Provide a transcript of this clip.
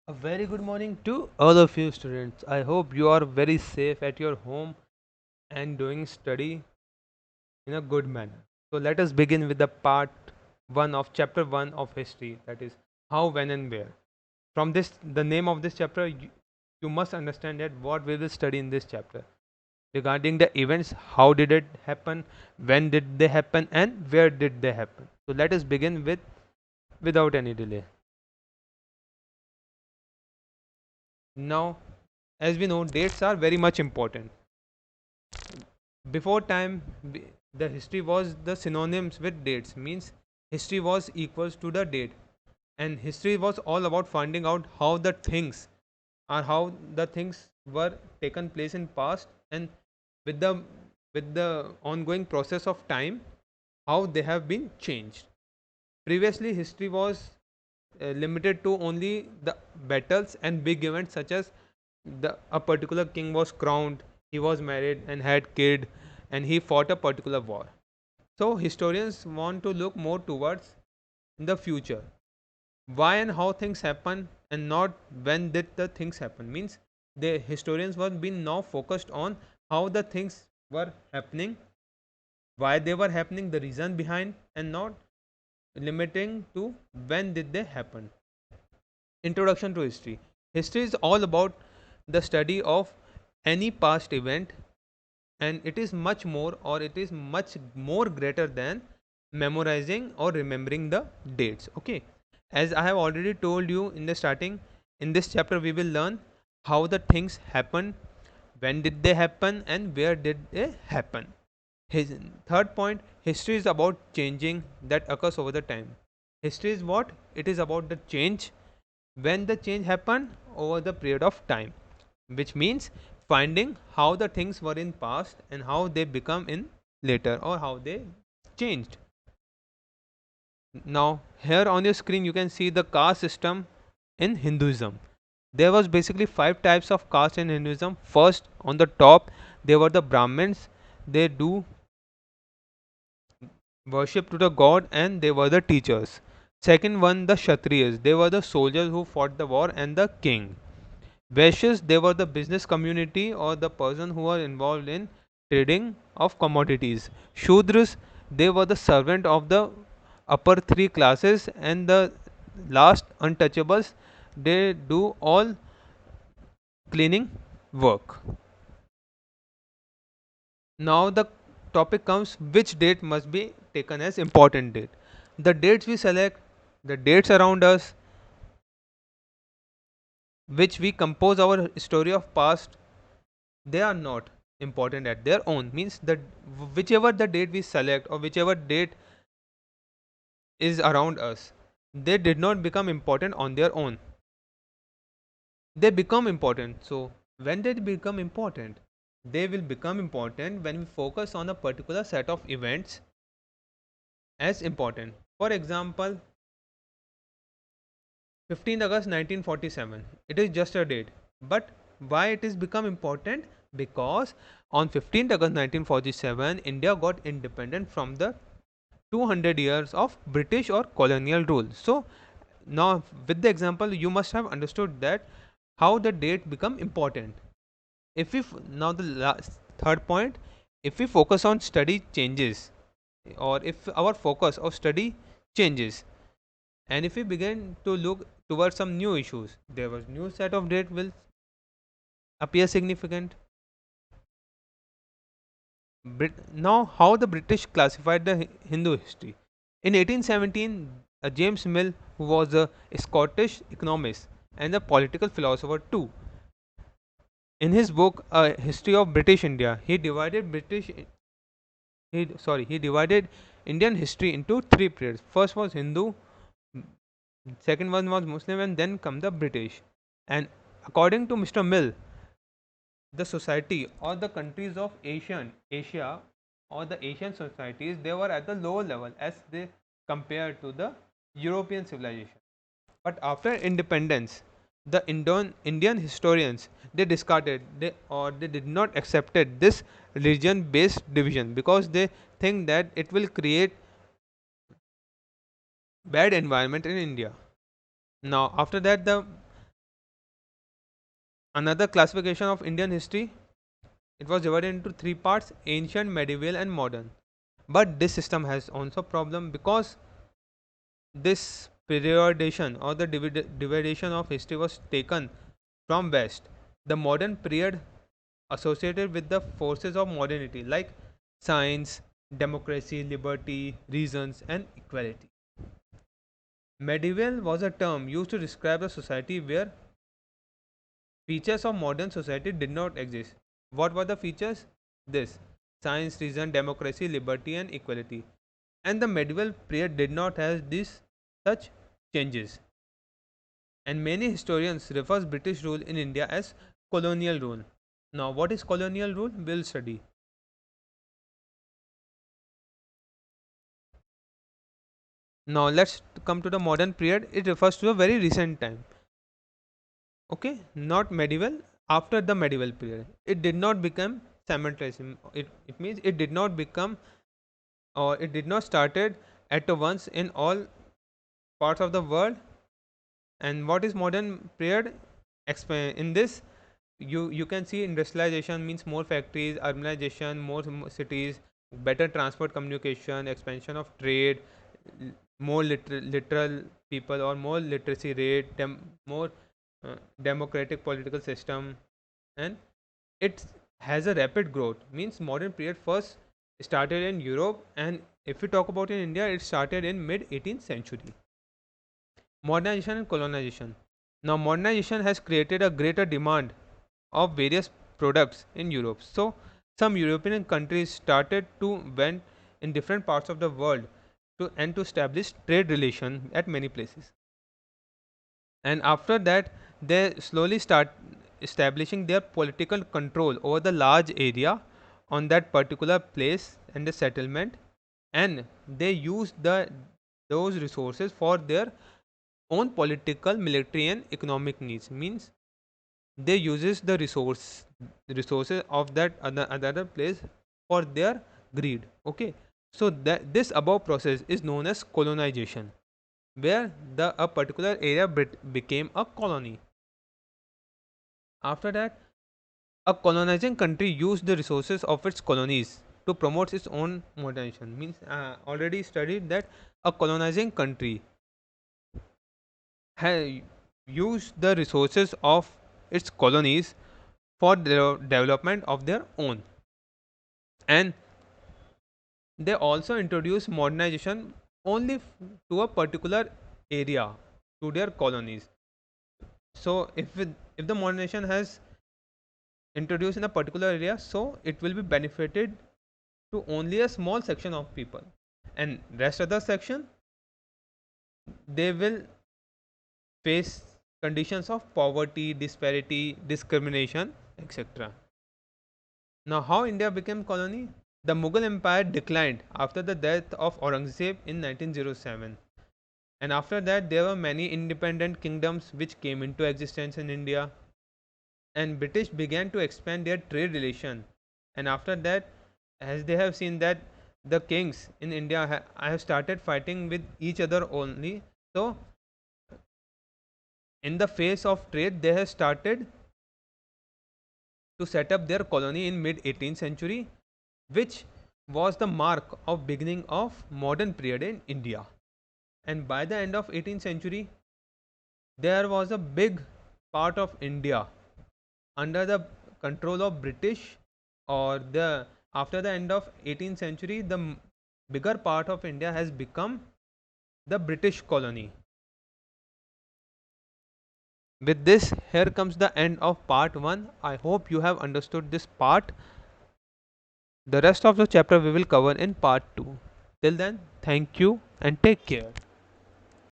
A very good morning to all of you students. I hope you are very safe at your home and doing study in a good manner. So let us begin with the part 1 of chapter 1 of history, that is how, when and where. From this the name of this chapter, you must understand that what we will study in this chapter regarding the events, how did it happen, when did they happen, and where did they happen. So let us begin with without any delay. Now, as we know, dates are very much important. Before time, the history was the synonyms with dates, means history was equals to the date, and history was all about finding out how the things or how the things were taken place in past, and with the ongoing process of time, how they have been changed. Previously history was limited to only the battles and big events, such as a particular king was crowned, he was married and had kid, and he fought a particular war. So historians want to look more towards the future, why and how things happen, and not when did the things happen. Means the historians were being now focused on how the things were happening, why they were happening, the reason behind, and not limiting to when did they happen. Introduction to history. History is all about the study of any past event, and it is much more, or it is much more greater than memorizing or remembering the dates. Okay, as I have already told you in the starting, in this chapter we will learn how the things happen, when did they happen, and where did they happen. His third point, history is about changing that occurs over the time. History is what? It is about the change, when the change happened over the period of time, which means finding how the things were in past and how they become in later, or how they changed. Now here on your screen you can see the caste system in Hinduism. There was basically five types of caste in Hinduism. First, on the top, there were the Brahmins. They do worship to the god, and they were the teachers. Second one, the Kshatriyas. They were the soldiers who fought the war, and the king. Vaishyas, they were the business community, or the person who were involved in trading of commodities. Shudras, they were the servant of the upper three classes, and the last untouchables, they do all cleaning work. Now the topic comes, which date must be taken as important date. The dates we select, the dates around us, which we compose our story of past, they are not important at their own. Means that whichever the date we select, or whichever date is around us, they did not become important on their own, they become important. So when they become important, they will become important when we focus on a particular set of events as important. For example, 15th August 1947, it is just a date, but why it is become important? Because on 15th August 1947, India got independent from the 200 years of British or colonial rule. So now with the example you must have understood that how the date become important. If we now the third point, if we focus on study changes, or if our focus of study changes, and if we begin to look towards some new issues, there was new set of date will appear significant. Now how the British classified the Hindu history. In 1817, James Mill, who was a Scottish economist and a political philosopher too, in his book A History of British India, he divided Indian history into three periods. First was Hindu, second one was Muslim, and then come the British. And according to Mr. Mill, the society or the countries of Asia, or the Asian societies, they were at the lower level as they compared to the European civilization. But after independence, the Indian historians, they discarded, they did not accepted this religion based division, because they think that it will create bad environment in India. Now after that, the Another classification of Indian history, it was divided into three parts: ancient, medieval, and modern. But this system has also problem because this periodization or the dividation of history was taken from West. The modern period associated with the forces of modernity like science, democracy, liberty, reasons, and equality. Medieval was a term used to describe a society where features of modern society did not exist. What were the features? This: science, reason, democracy, liberty, and equality. And the medieval period did not have these such changes. And many historians refer British rule in India as colonial rule. Now, what is colonial rule? We'll study. Now, let's come to the modern period. It refers to a very recent time. Okay, not medieval. After the medieval period, it did not become simultaneous. It means it did not become, or it did not started at once in all parts of the world. And what is modern period? In this, you can see industrialization means more factories, urbanization, more cities, better transport communication, expansion of trade, more literal people or more literacy rate, more democratic political system, and it has a rapid growth. Means modern period first started in Europe, and if we talk about in India, it started in mid 18th century. Modernization and colonization. Now, modernization has created a greater demand of various products in Europe. So, some European countries started to went in different parts of the world to establish trade relation at many places. And after that, they slowly start establishing their political control over the large area on that particular place and the settlement, and they use those resources for their own political, military, and economic needs. Means they uses the resources of that other place for their greed. Okay, so that this above process is known as colonization, where the a particular area became a colony. After that, a colonizing country used the resources of its colonies to promote its own modernization. Means already studied that a colonizing country used the resources of its colonies for the development of their own, and they also introduced modernization only to a particular area, to their colonies. So if the modernization has introduced in a particular area, so it will be benefited to only a small section of people, and rest of the section, they will face conditions of poverty, disparity, discrimination, etc. Now, how India became colony? The Mughal Empire declined after the death of Aurangzeb in 1907, and after that there were many independent kingdoms which came into existence in India, and British began to expand their trade relation. And after that, as they have seen that the kings in India have started fighting with each other only, so in the face of trade, they have started to set up their colony in mid 18th century, which was the mark of beginning of modern period in India. And by the end of 18th century, there was a big part of India under the control of British, or the after the end of 18th century, the bigger part of India has become the British colony. With this, here comes the end of part 1. I hope you have understood this part. The rest of the chapter we will cover in part 2. Till then, thank you and take care.